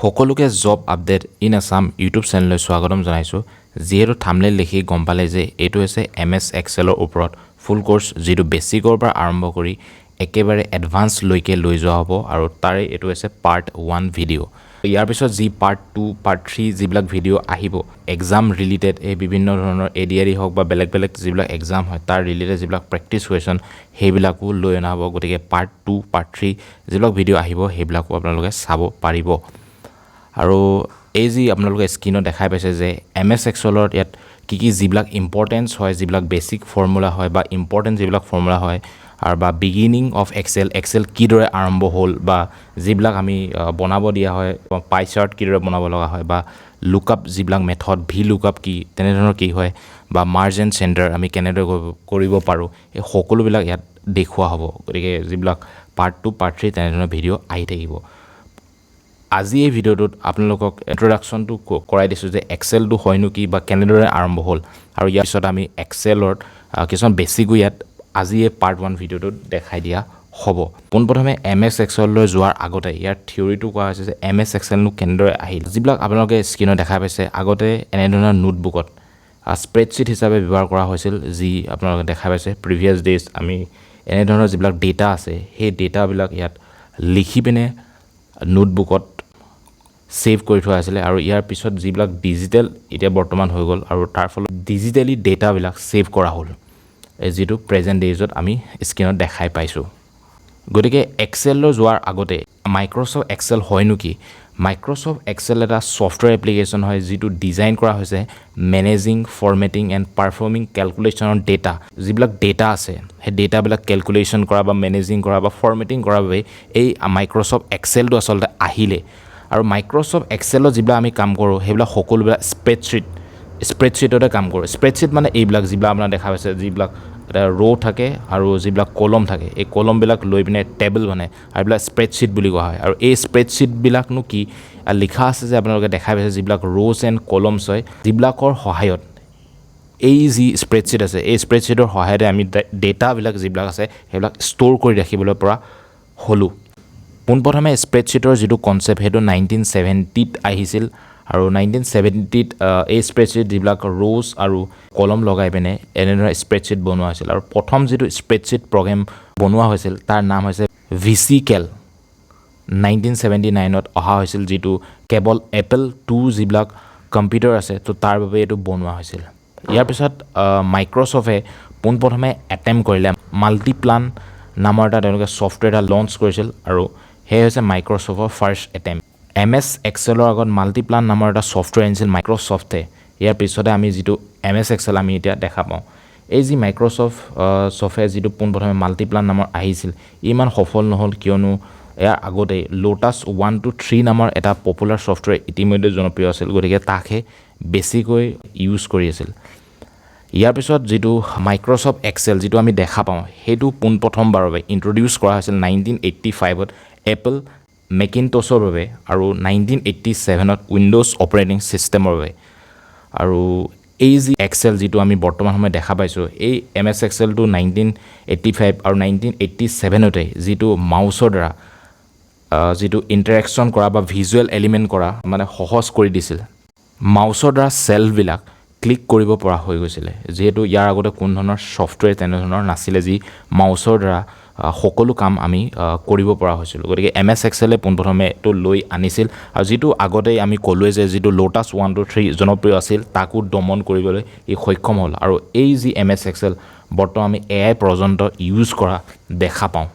সকলোকে job update in Assam YouTube চেনেললৈ স্বাগতম জনাইছোঁ যিহেতু থাম্বনেইল দেখি গম পালে যে এইটো হৈছে MS এক্সেলৰ ওপৰত ফুল কোৰ্স যিটো বেসিকৰ পৰা আৰম্ভ কৰি একেবাৰে এডভান্স লৈকে লৈ যোৱা হ'ব আৰু তাৰে এইটো হৈছে পাৰ্ট 1 ভিডিও ইয়াৰ পিছত যি পাৰ্ট 2 পাৰ্ট 3 যিবিলাক ভিডিও আহিব এক্সাম ৰিলেটেড এই বিভিন্ন ধৰণৰ এডিআৰই হওক বা বেলেগ বেলেগ যিবিলাক এক্সাম হয় তাৰ ৰিলেটেড যিবিলাক প্ৰেক্টিস কুৱেশ্যন সেইবিলাকো লৈ অনা হ'ব গতিকে পাৰ্ট 2 পাৰ্ট 3 যিবিলাক ভিডিও আহিব সেইবিলাকো আপোনালোকে চাব পাৰিব আৰু এই যি আপোনালোকে স্ক্ৰিনত দেখাই পাইছে যে MS এক্সেলৰ ইয়াত কি যিবিলাক ইম্পৰ্টেন্স হয় যিবিলাক বেসিক ফৰ্মুলা হয় বা ইম্পৰ্টেন্ট যিবিলাক ফৰ্মুলা হয় আৰু বা বিগিনিং অফ এক্সেল কিদৰে আৰম্ভ হ'ল বা যিবিলাক আমি বনাব দিয়া হয় পাই চাৰ্ট কিদৰে বনাব লগা হয় বা লুকআপ যিবিলাক মেথড ভি লুকআপ কি তেনেধৰণৰ কি হয় বা মাৰ্জ এণ্ড চেণ্টাৰ আমি কেনেদৰে কৰিব পাৰোঁ এই সকলোবিলাক ইয়াত দেখুওৱা হ'ব গতিকে যিবিলাক পাৰ্ট 2 পাৰ্ট 3 তেনেধৰণৰ ভিডিও আহি থাকিব আজি এই ভিডিওটোত আপোনালোকক ইন্ট্ৰডাকশনটো কৰাই দিছো যে এক্সেলটো হয়নো কি বা কেনেদৰে আৰম্ভ হ'ল আৰু ইয়াৰ পিছত আমি এক্সেলৰ কিছুমান বেসিক ইয়াত আজি এই পাৰ্ট 1 ভিডিওটোত দেখাই দিয়া হ'ব পোনপ্ৰথমে MS এক্সেললৈ যোৱাৰ আগতে ইয়াৰ থিওৰিটো কোৱা হৈছে যে MS এক্সেলনো কেনেদৰে আহিল যিবিলাক আপোনালোকে স্ক্ৰিনত দেখা পাইছে আগতে এনে ধৰণৰ নোটবুকত স্প্ৰেডশিট হিচাপে ব্যৱহাৰ কৰা হৈছিল যি আপোনালোকে দেখা পাইছে প্ৰিভিয়াস ডেজ আমি এনে ধৰণৰ যিবিলাক ডেটা আছে সেই ডেটাবিলাক ইয়াত লিখি পিনে নোটবুকত সেভ কৰি থোৱা আছিল আৰু ইয়াৰ পিছত যিবিলাক ডিজিটেল এতিয়া বৰ্তমান হৈ গ'ল আৰু তাৰ ফলত ডিজিটেলি ডেটাবিলাক সেভ কৰা হ'ল যেটো প্ৰেজেন্ট ডেজত আমি স্ক্ৰিনত দেখাই পাইছো গতিকে এক্সেললৈ যোৱাৰ আগতে মাইক্ৰসফট এক্সেল হয়নো কি মাইক্ৰসফট এক্সেল এটা সফটৱেৰ এপ্লিকেশন হয় যেটো ডিজাইন কৰা হৈছে মেনেজিং ফৰমেটিং এণ্ড পাৰফৰ্মিং ক্যালকুলেশনৰ ডেটা যিবিলাক ডেটা আছে সেই ডেটাবিলাক ক্যালকুলেশন কৰা বা মেনেজিং কৰা বা ফৰমেটিং কৰাৰ বাবে এই মাইক্ৰসফট এক্সেলটো আচলতে আহিলে আৰু মাইক্ৰসফট এক্সেলত যিবিলাক আমি কাম কৰোঁ সেইবিলাক সকলোবিলাক স্প্ৰেডশিটতে কাম কৰোঁ স্প্ৰেডশিট মানে এইবিলাক যিবিলাক আপোনাৰ দেখা পাইছে যিবিলাক এটা ৰো থাকে আৰু যিবিলাক কলম থাকে এই কলমবিলাক লৈ পিনে টেবল বনায় আৰু এইবিলাক স্প্ৰেডশিট বুলি কোৱা হয় আৰু এই স্প্ৰেডশিটবিলাকনো কি লিখা আছে যে আপোনালোকে দেখা পাইছে যিবিলাক ৰোজ এণ্ড কলমছ হয় যিবিলাকৰ সহায়ত এই যি স্প্ৰেডশিট আছে এই স্প্ৰেডশিটৰ সহায়তে আমি ডেটাবিলাক যিবিলাক আছে সেইবিলাক ষ্ট'ৰ কৰি ৰাখিবলৈ পৰা হলো পোনপ্ৰথমে স্প্ৰেডশিটৰ যিটো কনসেপ্ট হেতু 1970ত আহিছিল আৰু 1970ত এই স্প্ৰেডশিট যিবিলাক ৰোজ আৰু কলম লগাই পিনে এনেধৰণৰ স্প্ৰেডশিট বনোৱা হৈছিল আৰু প্ৰথম যিটো স্প্ৰেডশিট প্ৰগ্ৰাম বনোৱা হৈছিল তাৰ নাম হৈছে VC Cal 1979ত অহা হৈছিল যেটো কেৱল এপল 2 যিবিলাক কম্পিউটাৰ আছে তো তাৰ বাবে এটো বনোৱা হৈছিল ইয়াৰ পিছত মাইক্ৰসফটে পোনপ্ৰথমে এটেম্প কৰিলে মাল্টিপ্লান নামৰ এটা তেওঁলোকে সফটৱেৰ এটা লঞ্চ কৰিছিল আৰু হে হৈছে মাইক্ৰসফটৰ ফাৰ্ষ্ট এটেম্প MS এক্সেলৰ আগত মাল্টিপ্লান নামৰ এটা সফটৱেৰ আনিছিল মাইক্ৰসফটে ইয়াৰ পিছতে আমি যেটো MS এক্সেল আমি এতিয়া দেখা পাওঁ এই যি মাইক্ৰসফট সফটৱেৰ যেটো পোনপ্ৰথমে মাল্টিপ্লান নামৰ আহিছিল ইমান সফল নহল কিয়নো ইয়াৰ আগতে লোটাছ 1 to 3 নামৰ এটা পপুলাৰ সফটৱেৰ ইতিমধ্যে জনপ্ৰিয় আছিল গতিকে তাকে বেছিকৈ ইউজ কৰি আছিল ইয়াৰ পিছত যেটো মাইক্ৰসফট এক্সেল যেটো আমি দেখা পাওঁ হেতু পোনপ্ৰথমবাৰৰ বাবে ইন্ট্ৰডিউস কৰা হৈছিল 1985ত এপল মেকিনটছৰ বাবে আৰু 1987ত উইন্ডোজ অপাৰেটিং সিস্টেমৰ বাবে আৰু এই যি এক্সেল যেটো আমি বৰ্তমান সময় দেখা পাইছো এই MS এক্সেলটো 1985 আৰু 1987তে যেটো মাউসৰ দ্বাৰা যেটো ইন্টাৰেকশন কৰা বা ভিজুৱেল এলিমেন্ট কৰা মানে সহজ কৰি দিছিল মাউসৰ দ্বাৰা সেলবিলাক ক্লিক কৰিব পৰা হৈ গৈছিল যেহেতু ইয়াৰ আগতে কোন ধৰণৰ সফটৱেৰ তেনেধৰণৰ নাছিলে যি মাউসৰ দ্বাৰা সকলো কাম আমি কৰিব পৰা হৈছিল গতিকে MS এক্সেলে পোনপ্ৰথমে তো লৈ আনিছিল আৰু যেটো আগতে আমি কলোৱে যে যেটো লোটাছ 1 to 3 জনপ্ৰিয় আছিল তাকো দমন কৰিবলৈ ই সক্ষম হ'ল আৰু এই যি MS এক্সেল বৰ্তমান আমি AI পৰ্যন্ত ইউজ কৰা দেখা পাওঁ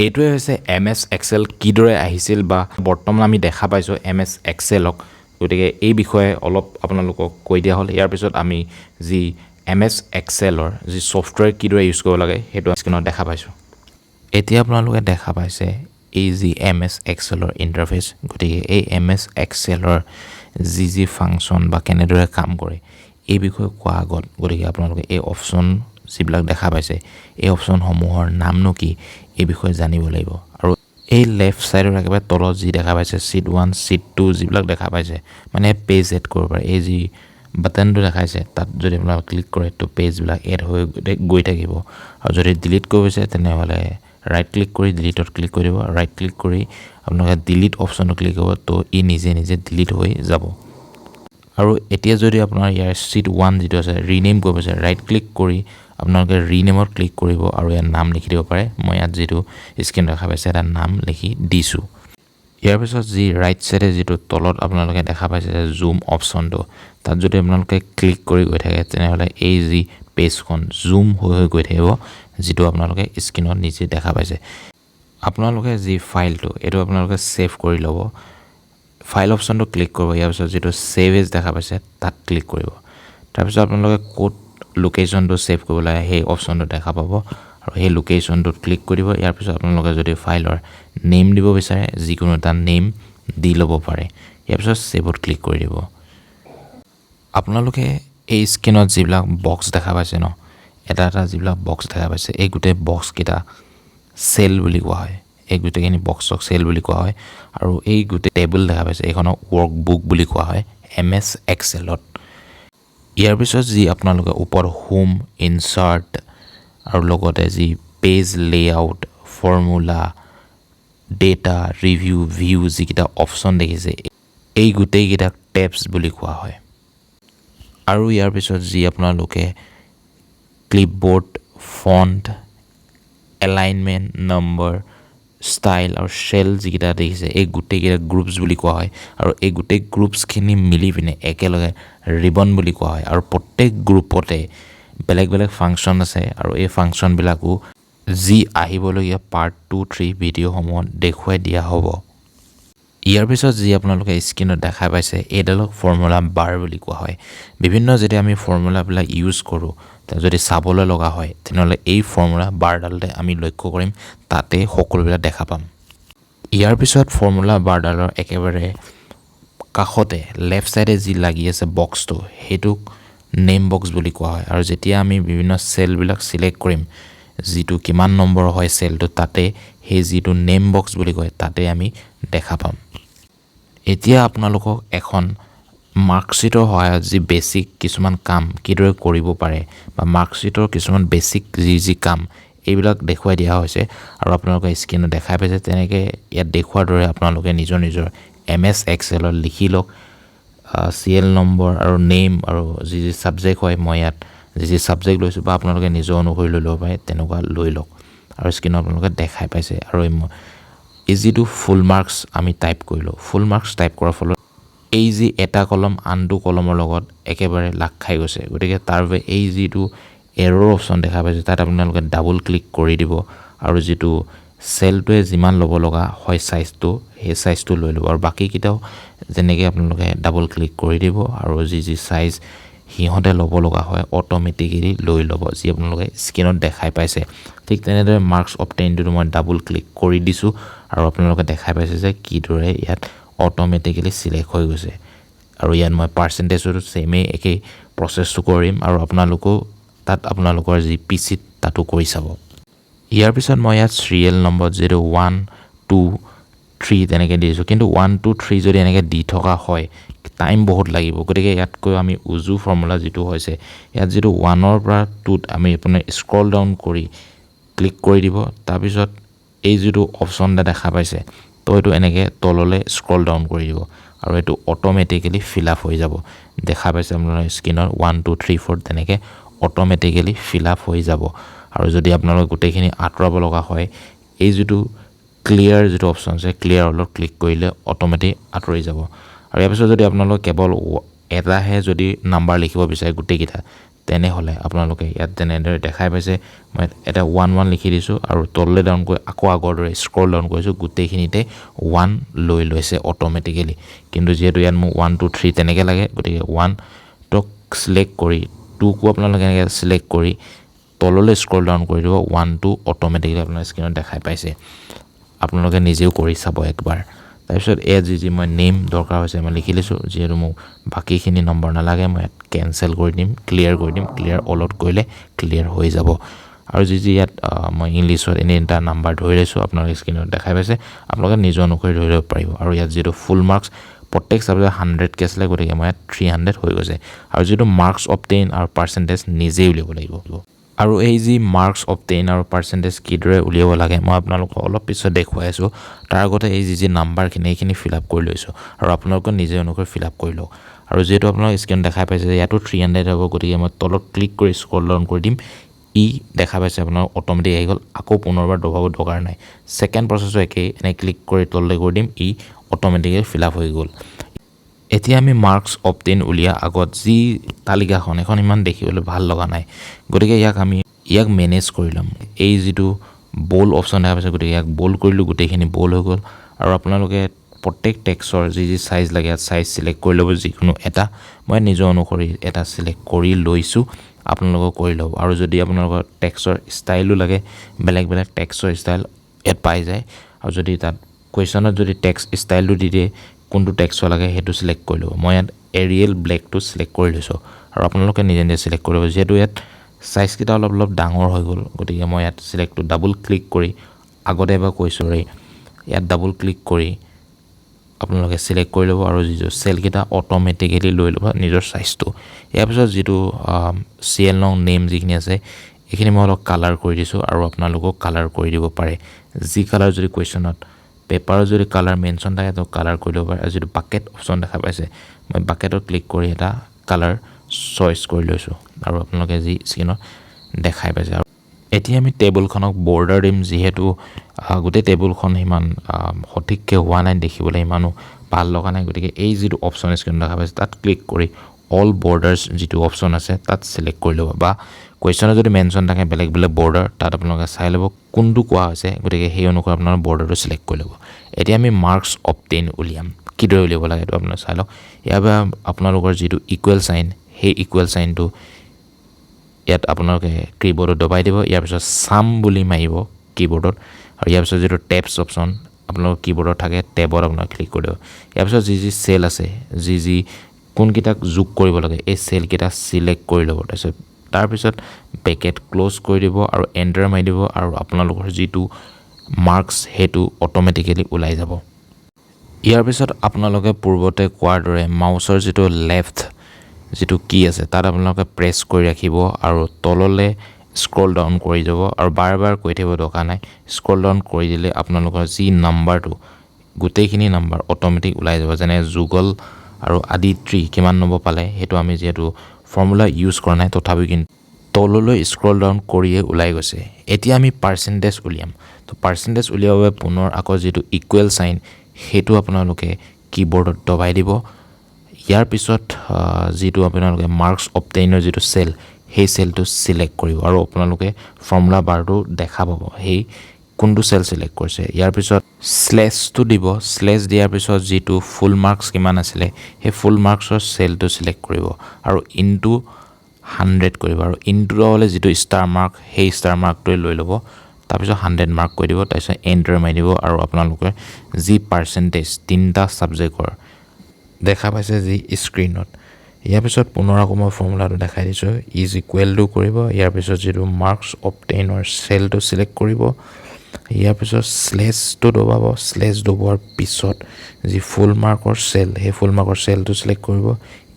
এইটোৱে হৈছে MS এক্সেল কিদৰে আহিছিল বা বৰ্তমান আমি দেখা পাইছো MS এক্সেলক গতিকে এই বিষয়ে অলপ আপোনালোকক কৈ দিয়া হ'ল ইয়াৰ পিছত আমি যি MS এক্সেলৰ যি সফটৱেৰ কিদৰে ইউজ কৰিব লাগে হেতু স্ক্ৰিনত দেখা পাইছো এতিয়া আপোনালোকে দেখা পাইছে এই যি MS এক্সেলৰ ইন্টাৰফেস গতিকে এই MS এক্সেলৰ যি ফাংচন বা কেনেদৰে কাম কৰে এই বিষয়ে কোৱা আগত গতিকে আপোনালোকে এই অপচন যিবিলাক দেখা পাইছে এই অপচন সমূহৰ নামনো কি এই বিষয়ে জানিব লাগিব আৰু এই লেফট সাইডৰ একেবাৰে তলত যি দেখা পাইছে শীট 1 শীট 2 যিবিলাক দেখা পাইছে মানে পেজ এড কৰিব পাৰে এই যি বাটনটো দেখাইছে তাত যদি আপোনালোকে ক্লিক কৰে তো পেজবিলাক এড হৈ গৈ থাকিব আৰু যদি ডিলিট কৰিব বিচাৰে তেনেহলে ৰাইট ক্লিক কৰি ডিলিটত ক্লিক কৰি দিব ৰাইট ক্লিক কৰি আপোনালোকে ডিলিট অপশ্যনটো ক্লিক কৰিব তো ই নিজে নিজে ডিলিট হৈ যাব আৰু এতিয়া যদি আপোনাৰ ইয়াৰ শীট 1 যেটো আছে ৰিনেম কৰিব আছে ৰাইট ক্লিক কৰি আপোনালোকে ৰিনেমত ক্লিক কৰিব আৰু ইয়াৰ নাম লিখি দিব পাৰে মই ইয়াত যেটো স্ক্ৰীন দেখা পাইছে এটা নাম লিখি দিছো ইয়াৰ পিছত যি ৰাইট সাইডে যেটো তলত আপোনালোকে দেখা পাইছে জুম অপশ্যনটো তাত যদি আপোনালোকে ক্লিক কৰি গৈ থাকে তেনেহলে এই যি পেজখন জুম হৈ গৈ থাকিব যেটো আপোনালোকে স্ক্ৰীনত নিজে দেখা পাইছে আপোনালোকে যি ফাইলটো এটো আপোনালোকে সেভ কৰি ল'ব ফাইল অপশ্যনটো ক্লিক কৰিব ইয়াৰ পিছত যেটো সেভ এজ দেখা পাইছে তাত ক্লিক কৰিব তাৰ পিছত আপোনালোকে কোড লোকেশনটো সেভ কৰিব লাগে সেই অপশ্যনটো দেখা পাব আৰু সেই লোকেশনটোত ক্লিক কৰিব ইয়াৰ পিছত আপোনালোকে যদি ফাইলৰ নেম দিব বিচাৰে যিকোনো এটা নেম দি ল'ব পাৰে ইয়াৰ পিছত সেভত ক্লিক কৰি দিব আপোনালোকে এই স্ক্ৰীনত যিবিলাক বক্স দেখা পাইছে ন এটা যিবিলাক বক্স দেখা পাইছে এই গুটে বক্স কিটা সেল বুলি কোৱা হয় এই গুটেখিনি বক্সক সেল বুলি কোৱা হয় আৰু এই গুটে টেবল দেখা পাইছে এইখনক ওয়াৰ্কবুক বুলি কোৱা হয় এমএছ এক্সেলত ইয়াৰ পিছত যি আপোনালোকে ওপৰত হোম ইনসাৰ্ট আৰু লগতে যি page layout formula data review view যিকিটা অপশ্যন দেখিছে এই গুটেই কিটা টেবস বুলি কোৱা হয় আৰু ইয়াৰ পিছত যি আপোনালোকে ক্লিপবোৰ্ড ফন্ট এলাইনমেন্ট নম্বৰ ষ্টাইল আৰু শেল যিকিটা দেখিছে এই গুটেই কিটা গ্ৰুপস বুলি কোৱা হয় আৰু এই গুটেই গ্ৰুপস খিনি মিলি পিনে একেলগে ৰিবন বুলি কোৱা হয় আৰু প্ৰত্যেক গ্ৰুপতে বেলেগ বেলেগ ফাংচন আছে আৰু এই ফাংচন বিলাকো যি আহিবলগীয়া পাৰ্ট 2 3 ভিডিও সমূহ দেখুৱাই দিয়া হ'ব ইয়াৰ পিছত যি আপোনালোকে স্ক্ৰীনত দেখা পাইছে এডালক ফৰ্মুলা বাৰ বুলি কোৱা হয় বিভিন্ন যেতিয়া আমি ফৰ্মুলা বিলাক ইউজ কৰো যদি চাবলৈ লগা হয় তেনেহলে এই ফৰ্মুলা বাৰডালতে আমি লক্ষ্য কৰিম তাতে সকলোবিলাক দেখা পাম ইয়াৰ পিছত ফৰ্মুলা বাৰডালৰ একেবাৰে কাষতে লেফট সাইডে যি লাগি আছে বক্সটো হেতুক নেম বক্স বুলি কোৱা হয় আৰু যেতিয়া আমি বিভিন্ন সেল বিলাক সিলেক্ট কৰিম যেটো কিমান নম্বৰ হয় সেলটো তাতে হে যেটো নেম বক্স বুলি কয় তাতে আমি দেখা পাম এতিয়া আপোনালোকক এখন মাৰ্কশিটৰ সহায়ত যি বেসিক কিছুমান কাম কিদৰে কৰিব পাৰে বা মাৰ্কশিটৰ কিছুমান বেসিক যি কাম এইবিলাক দেখুৱাই দিয়া হৈছে আৰু আপোনালোকে স্ক্ৰীনত দেখাই পাইছে তেনেকে ইয়াত দেখুৱাৰ দৰে আপোনালোকে নিজৰ এমএছ এক্সেলত লিখি লওক সিএল নম্বৰ আৰু নেম আৰু যি সাবজেক্ট হয় মই ইয়াত যি সাবজেক্ট লৈছো বা আপোনালোকে নিজৰ অনুসৰি লৈ ল'ব পাৰে তেনেকুৱা লৈ লওক আৰু স্ক্ৰীনত আপোনালোকে দেখাই পাইছে আৰু এই যেটো ফুল মাৰ্কস আমি টাইপ কৰিলো ফুল মাৰ্কস টাইপ কৰাৰ ফলত এই যি এটা কলম আনটো কলমৰ লগত একেবাৰে লাগ খাই গৈছে গতিকে তাৰ বাবে এই যেটো এৰৰ অপশ্যন দেখা পাইছে তাত আপোনালোকে ডাবল ক্লিক কৰি দিব আৰু যেটো সেলটোৱে যিমান ল'ব লগা হয় সাইজটো সেই সাইজটো লৈ ল'ব আৰু বাকি কিটাও যেনেকৈ আপোনালোকে ডাবল ক্লিক কৰি দিব আৰু যি সাইজ হিহতে ল'ব লগা হয় অটোমেটিক্যালি লৈ ল'ব যি আপোনালোকে স্ক্ৰীনত দেখাই পাইছে ঠিক তেনেদৰে মাৰ্কস অবটেইনটো মই ডাবল ক্লিক কৰি দিছো আৰু আপোনালোকে দেখাই পাইছে যে কিদৰে ইয়াত অটোমেটিক্যালি সিলেক্ট হৈ গৈছে আৰু ইয়াত মই পাৰ্চেন্টেজটো সেমে একে প্ৰসেসটো কৰিম আৰু আপোনালোকো তাত আপোনালোকৰ যি পিচিত তাতো কৰি চাব ইয়াৰ পিছত মই ইয়াত সিৰিয়েল নম্বৰ 01 2 3 তেনেকৈ দিছো কিন্তু 1 2 3 যদি এনেকৈ দি থকা হয় টাইম বহুত লাগিব গতিকে ইয়াত কৈ আমি উজু ফৰ্মুলা যেটো হৈছে ইয়াত যেটো 1 ৰ পৰা 2 আমি আপোনাৰ স্ক্ৰল ডাউন কৰি ক্লিক কৰি দিব তাৰ পিছত এই যেটো অপশ্যনটা দেখা পাইছে তো এটো এনেকৈ তললৈ স্ক্ৰল ডাউন কৰি দিব আৰু এটো অটোমেটিক্যালি ফিল আপ হৈ যাব দেখা পাইছে আপোনাৰ স্ক্ৰীনৰ 1 2 3 4 তেনেকৈ অটোমেটিক্যালি ফিল আপ হৈ যাব আৰু যদি আপোনালোক গুটেখিনি আঁতৰাব লগা হয় এই যেটো ক্লিয়াৰ যেটো অপশ্যন আছে ক্লিয়াৰ অলপ ক্লিক কৰিলে অটোমেটিক আঁতৰি যাব আৰু ইয়াৰ পিছত যদি আপোনালোক কেৱল এটাহে যদি নাম্বাৰ লিখিব বিচাৰে গুটেকিটা তেনেহলে আপোনালোকে ইয়াত যেনেদৰে দেখাই পাইছে মই এটা 1 1 লিখি দিছো আৰু তললৈ ডাউন কৰি আকৌ আগৰ দৰে স্ক্ৰল ডাউন কৰিছো গুটেখিনিতে 1 লৈ লৈছে অটোমেটিক্যালি কিন্তু যেহেতু ইয়াত মোক 1 2 3 তেনেকৈ লাগে গতিকে 1 টক সিলেক্ট কৰি 2 কো আপোনালোকে এনেকৈ সিলেক্ট কৰি তললৈ স্ক্ৰল ডাউন কৰি দিব 1 2 অটোমেটিক্যালি আপোনাৰ স্ক্ৰীনত দেখাই পাইছে আপোনালোকে নিজেও কৰি চাব একবাৰ তাৰপিছত এ যি মই নেম দৰকাৰ হৈছে মই লিখি লৈছো যেহেতু মোক বাকিখিনি নম্বৰ নালাগে মই কেনসেল কৰি দিম ক্লিয়াৰ অলট কৰিলে ক্লিয়াৰ হৈ যাব আৰু যি ইয়াত মই ইংলিছত এনে এটা নাম্বাৰ ধৰি লৈছো আপোনালোকে স্ক্ৰীনত দেখাই পাইছে আপোনালোকে নিজৰ অনুসৰি ধৰি ল'ব পাৰিব আৰু ইয়াত যেটো ফুল মাৰ্কস প্ৰত্যেক সাবজেক্ট 100 কেছলে গতিকে মই 300 হৈ গৈছে আৰু যেটো মাৰ্কস অবটেইন আৰু পাৰ্চেন্টেজ নিজে উলিয়াব লাগিব আৰু এই যি মাৰ্কছ অবটেইন আৰু পাৰ্চেণ্টেজ কিদৰে উলিয়াব লাগে মই আপোনালোকক অলপ পিছত দেখুৱাই আছোঁ তাৰ আগতে এই যি নাম্বাৰখিনি এইখিনি ফিল আপ কৰি লৈছোঁ আৰু আপোনালোকে নিজে অনুসৰি ফিল আপ কৰি লওক আৰু যিহেতু আপোনালোক স্ক্ৰীন দেখাই পাইছে যে ইয়াতো 300 হ'ব গতিকে মই তলত ক্লিক কৰি স্ক্ৰল ডাউন কৰি দিম দেখা পাইছে আপোনালোক অট'মেটিক আহি গ'ল আকৌ পুনৰবাৰ দবাব দৰকাৰ নাই ছেকেণ্ড প্ৰচেছটো একেই এনে ক্লিক কৰি তললৈ কৰি দিম অট'মেটিকলি ফিল আপ হৈ গ'ল এতিয়া আমি মাৰ্কছ অবটেইন উলিয়া আগত যি তালিকাখন এখন ইমান দেখিবলৈ ভাল লগা নাই গতিকে ইয়াক মেনেজ কৰি ল'ম এই যিটো বোল্ড অপশ্যন দেখা পাইছে গতিকে ইয়াক বোল্ড কৰিলোঁ গোটেইখিনি বোল্ড হৈ গ'ল আৰু আপোনালোকে প্ৰত্যেক টেক্সৰ যি সাইজ লাগে ইয়াত সাইজ সিলেক্ট কৰি ল'ব যিকোনো এটা মই নিজৰ অনুসৰি এটা সিলেক্ট কৰি লৈছোঁ আপোনালোকক কৰি ল'ব আৰু যদি আপোনালোকৰ টেক্সৰ ষ্টাইলো লাগে বেলেগ বেলেগ টেক্সৰ ষ্টাইল ইয়াত পাই যায় আৰু যদি তাত কুৱেশ্যনত যদি টেক্স ষ্টাইলটো দি দিয়ে কোনটো টেক্সৰ লাগে সেইটো সিলেক্ট কৰি ল'ব মই ইয়াত এৰিয়েল ব্লেকটো সিলেক্ট কৰি লৈছোঁ আৰু আপোনালোকে নিজে নিজে সিলেক্ট কৰিব যিহেতু ইয়াত সাইজ কিটা অলপ ডাঙৰ হৈ গ'ল গতিকে মই ইয়াত সিলেক্টটো ডাবল ক্লিক কৰি আগতে এবাৰ কৈছোঁ ইয়াত ডাবল ক্লিক কৰি আপোনালোকে সিলেক্ট কৰি ল'ব আৰু যিটো সেল কিটা অটোমেটিক্যালি লৈ ল'ব নিজৰ সাইজটো ইয়াৰ পিছত যিটো CL নং নেম যিখিনি আছে এইখিনি মই অলপ কালাৰ কৰি দিছোঁ আৰু আপোনালোকক কালাৰ কৰি দিব পাৰে যি কালাৰ যদি কুৱেশ্যনত পেপাৰৰ যদি কালাৰ মেনশ্যন থাকে তো কালাৰ কৰি ল'ব পাৰে আৰু যিটো বাকেট অপশ্যন দেখা পাইছে মই বাকেটত ক্লিক কৰি এটা কালাৰ চইচ কৰি লৈছোঁ আৰু আপোনালোকে যি স্ক্ৰীনত দেখাই পাইছে আৰু এতিয়া আমি টেবুলখনক বৰ্ডাৰ দিম যিহেতু গোটেই টেবুলখন ইমান সঠিককৈ হোৱা নাই দেখিবলৈ ইমানো ভাল লগা নাই গতিকে এই যিটো অপশ্যন স্ক্ৰীনত দেখা পাইছে তাত ক্লিক কৰি অল বৰ্ডাৰ্ছ যিটো অপশ্যন আছে তাত সিলেক্ট কৰি ল'ব বা কুৱেশ্যনত যদি মেনশ্যন থাকে বেলেগ বেলেগ বৰ্ডাৰ তাত আপোনালোকে চাই ল'ব কোনটো কোৱা হৈছে গতিকে সেই অনুসৰি আপোনালোকে বৰ্ডাৰটো সিলেক্ট কৰি ল'ব এতিয়া আমি মাৰ্কছ অবটেইন উলিয়াম কিদৰে উলিয়াব লাগে এইটো আপোনালোকে চাই লওক ইয়াৰ পৰা আপোনালোকৰ যিটো ইকুৱেল চাইন সেই ইকুৱেল চাইনটো ইয়াত আপোনালোকে কীবৰ্ডত দবাই দিব ইয়াৰ পিছত সাম বুলি মাৰিব কীবৰ্ডত আৰু ইয়াৰ পিছত যিটো টেবছ অপশ্যন আপোনালোকৰ কীবৰ্ডত থাকে টেবত আপোনালোকে ক্লিক কৰি দিব ইয়াৰ পিছত যি চেল আছে যি কোনকেইটাক যোগ কৰিব লাগে এই চেলকেইটা সিলেক্ট কৰি ল'ব তাৰপিছত ব্ৰেকেট ক্লোজ কৰি দিব আৰু এণ্টাৰ মাৰি দিব আৰু আপোনালোকৰ যিটো মাৰ্কছ সেইটো অটোমেটিক্যালি ওলাই যাব ইয়াৰ পিছত আপোনালোকে পূৰ্বতে কোৱাৰ দৰে মাউচৰ যিটো লেফ্ট যিটো কি আছে তাত আপোনালোকে প্ৰেছ কৰি ৰাখিব আৰু তললৈ স্ক্ৰল ডাউন কৰি যাব আৰু বাৰ বাৰ কৈ থাকিব দৰকাৰ নাই স্ক্ৰল ডাউন কৰি দিলে আপোনালোকৰ যি নাম্বাৰটো গোটেইখিনি নাম্বাৰ অটোমেটিক ওলাই যাব যেনে যুগল আৰু আদিত্ৰী কিমান নম্বৰ পালে সেইটো আমি যিহেতু ফৰ্মুলা ইউজ কৰা নাই তথাপিও কিন্তু তললৈ স্ক্ৰল ডাউন কৰিয়ে ওলাই গৈছে এতিয়া আমি পাৰ্চেণ্টেজ উলিয়াম তো পাৰ্চেণ্টেজ উলিয়াবৰ বাবে পুনৰ আকৌ যিটো ইকুৱেল চাইন সেইটো আপোনালোকে কীবৰ্ডত দবাই দিব ইয়াৰ পিছত যিটো আপোনালোকে মাৰ্কছ অবটেইনৰ যিটো সেল সেই সেলটো সিলেক্ট কৰিব আৰু আপোনালোকে ফৰ্মুলা বাৰটো দেখা পাব সেই কোনটো সেল সিলেক্ট কৰিছে ইয়াৰ পিছত স্লেছটো দিব স্লেছ দিয়াৰ পিছত যিটো ফুল মাৰ্কছ কিমান আছিলে সেই ফুল মাৰ্কছৰ সেলটো সিলেক্ট কৰিব আৰু ইনটু 100 কৰিব আৰু ইনটু হ'লে যিটো ষ্টাৰ মাৰ্ক সেই ষ্টাৰ মাৰ্কটোৱে লৈ ল'ব তাৰপিছত 100 মাৰ্ক কৰি দিব তাৰপিছত এণ্টাৰ মাৰি দিব আৰু আপোনালোকে যি পাৰ্চেণ্টেজ তিনিটা ছাবজেক্টৰ দেখা পাইছে যি স্ক্ৰীনত ইয়াৰ পিছত পুনৰ আকৌ মই ফৰ্মুলাটো দেখাই দিছোঁ ইজ ইকুৱেল টু কৰিব ইয়াৰ পিছত যিটো মাৰ্কছ অবটেইনৰ সেলটো সিলেক্ট কৰিব ইয়াৰ পিছত স্লেছটো দবাব স্লেছ দবোৱাৰ পিছত যি ফুল মাৰ্কৰ সেল সেই ফুল মাৰ্কৰ সেলটো সিলেক্ট কৰিব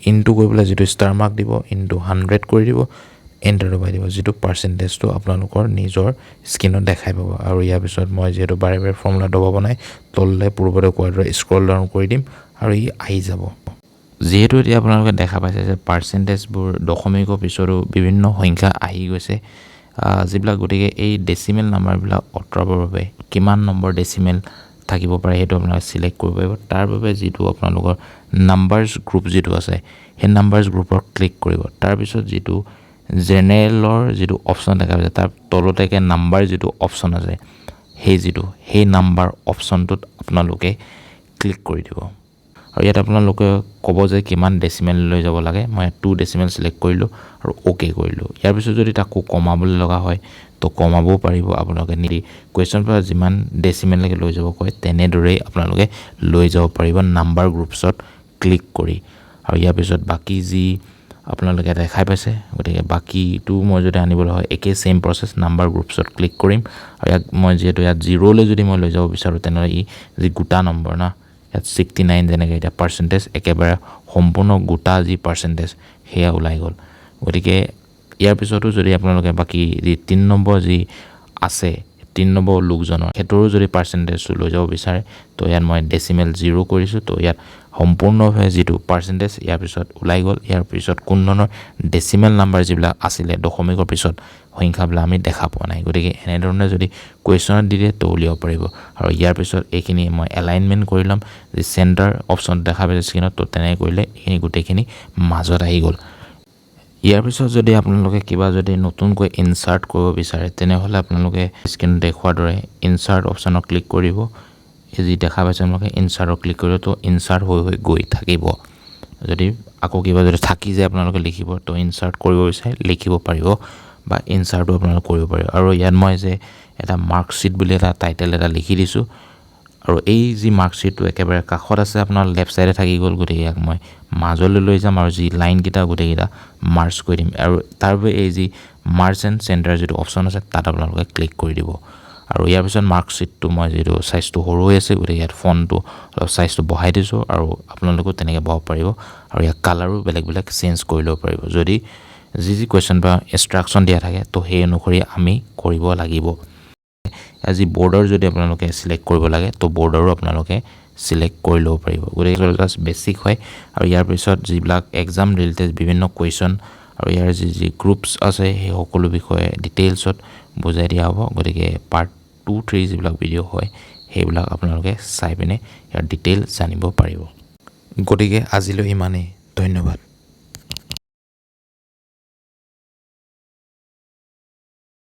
ইনটু কৰি পেলাই যিটো ষ্টাৰ মাৰ্ক দিব ইনটু 100 কৰি দিব এণ্টাৰ দবাই দিব যিটো পাৰ্চেণ্টেজটো আপোনালোকৰ নিজৰ স্ক্ৰীনত দেখাই পাব আৰু ইয়াৰ পিছত মই যিহেতু বাৰে বাৰে ফৰ্মুলা দবাব নাই তললৈ পূৰ্বতে কোৱাৰ দৰে স্ক্ৰল ডাউন কৰি দিম আৰু আহি যাব যিহেতু এতিয়া আপোনালোকে দেখা পাইছে যে পাৰ্চেণ্টেজবোৰ দশমিকৰ পিছতো বিভিন্ন সংখ্যা আহি গৈছে যিবিলাক গতিকে এই ডেচিমেল নাম্বাৰবিলাক অঁতৰাবৰ বাবে কিমান নম্বৰ ডেচিমেল থাকিব পাৰে সেইটো আপোনালোকে সিলেক্ট কৰিব পাৰিব তাৰ বাবে যিটো আপোনালোকৰ নাম্বাৰছ গ্ৰুপ যিটো আছে সেই নাম্বাৰছ গ্ৰুপত ক্লিক কৰিব তাৰপিছত যিটো জেনেৰেলৰ যিটো অপশ্যন দেখা পাইছে তাৰ তলতে নাম্বাৰ যিটো অপশ্যন আছে সেই নাম্বাৰ অপশ্যনটোত আপোনালোকে ক্লিক কৰি দিব আৰু ইয়াত আপোনালোকে ক'ব যে কিমান ডেচিমেল লৈ যাব লাগে মই 2 ডেচিমেল সিলেক্ট কৰিলোঁ আৰু অ'কে কৰিলোঁ ইয়াৰ পিছত যদি তাকো কমাবলৈ লগা হয় তো কমাবও পাৰিব আপোনালোকে কুৱেশ্যন পৰা যিমান ডেচিমেললৈকে লৈ যাব কয় তেনেদৰেই আপোনালোকে লৈ যাব পাৰিব নাম্বাৰ গ্ৰুপছত ক্লিক কৰি আৰু ইয়াৰ পিছত বাকী যি আপোনালোকে দেখাই পাইছে গতিকে বাকীটো মই যদি আনিবলৈ হয় একেই সেম প্ৰচেছ নাম্বাৰ গ্ৰুপছত ক্লিক কৰিম আৰু ইয়াক মই যিহেতু ইয়াত 0লৈ যদি মই লৈ যাব বিচাৰোঁ তেনেহ'লে যি গোটা নম্বৰ না ইয়াত 69 যেনেকৈ এতিয়া পাৰ্চেণ্টেজ একেবাৰে সম্পূৰ্ণ গোটা যি পাৰ্চেণ্টেজ সেয়া ওলাই গ'ল গতিকে ইয়াৰ পিছতো যদি আপোনালোকে বাকী যি 3 নম্বৰ যি আছে 3 নম্বৰ লোকজনৰ হেতৰো যদি পাৰ্চেন্টেজ লৈ যাব বিচাৰে তো ইয়াত মই ডেসিমেল 0 কৰিছো তো ইয়াত সম্পূৰ্ণভাৱে যেটো পাৰ্চেন্টেজ ইয়াৰ পিছত ওলাই গল ইয়াৰ পিছত কোন ধৰণৰ ডেসিমেল নাম্বাৰ যিবিলাক আছিল দশমিকৰ পিছত সংখ্যাবিলাক আমি দেখা পোৱা নাই গতিকে এনে ধৰণে যদি কোৱেশ্চনত দিলে তো উলিয়াব পাৰিব আৰু ইয়াৰ পিছত এইখিনি মই এলাইনমেন্ট কৰিলাম যে সেন্টাৰ অপচন দেখা পাইছে স্ক্ৰিনত তো তেনে কৰিলে এইখিনি গুটেখিনি মাজত আহি গল ইয়াৰ পিছত যদি আপোনালোকে কিবা যদি নতুনকৈ ইনসাৰ্ট কৰিব বিচাৰে তেনেহলে আপোনালোকে স্ক্ৰিন দেখুৱাৰ দৰে ইনসাৰ্ট অপচনত ক্লিক কৰিব এই যি দেখা পাইছে আপোনালোকে ইনসাৰ্টত ক্লিক কৰিলে তো ইনসাৰ্ট হৈ গৈ থাকিব যদি আকৌ কিবা যদি থাকি যায় আপোনালোকে লিখিব তো ইনসাৰ্ট কৰিব বিচাৰে লিখিব পাৰিব বা ইনসাৰ্টও আপোনালোকে কৰিব পাৰিব আৰু ইয়াত মই যে এটা মাৰ্কশিট বুলি এটা টাইটেল এটা লিখি দিছো আৰু এই যি মাৰ্কশিটটো একেবাৰে কাখত আছে আপোনাৰ লেফট সাইডে থাকি গল গতে ইয়াক মই মাজলৈ লৈ যাম আৰু যি লাইন কিটা গতে কিটা মাৰ্জ কৰি দিম আৰু তাৰবে এই যি মাৰ্জ এণ্ড সেন্টাৰ যেটো অপচন আছে তাত আপোনালোকে ক্লিক কৰি দিব আৰু ইয়াৰ পিছত মাৰ্কশিটটো মই যেটো সাইজটো সৰু হৈ আছে গতে ইয়াত ফন্টটো অলপ সাইজটো বঢ়াই দিছো আৰু আপোনালোকে তেনেকৈ বহাব পাৰিব আৰু ইয়াৰ কালাৰো বেলেগ বেলেগ চেঞ্জ কৰি লব পাৰিব যদি যি কোৱেশ্চন বা ইনষ্ট্ৰাকচন দিয়া থাকে তো সেই অনুসৰি আমি কৰিব লাগিব আজি বৰ্ডাৰ যদি আপোনালোকে সিলেক্ট কৰিব লাগে তো বৰ্ডাৰো আপোনালোকে সিলেক্ট কৰি লব পাৰিব গতিকে জাস্ট বেসিক হয় আৰু ইয়াৰ পিছত যিবিলাক এক্সাম ৰিলেটেড বিভিন্ন কোৱেশ্চন আৰু ইয়াৰ যি গ্ৰুপছ আছে সেই সকলো বিষয়ে ডিটেইলছত বুজাই দিয়া হ'ব গতিকে পাৰ্ট 2 3 যিবিলাক ভিডিও হয় সেইবিলাক আপোনালোকে চাই পিনে ইয়াৰ ডিটেইল জানিব পাৰিব গতিকে আজিলৈ ইমানেই ধন্যবাদ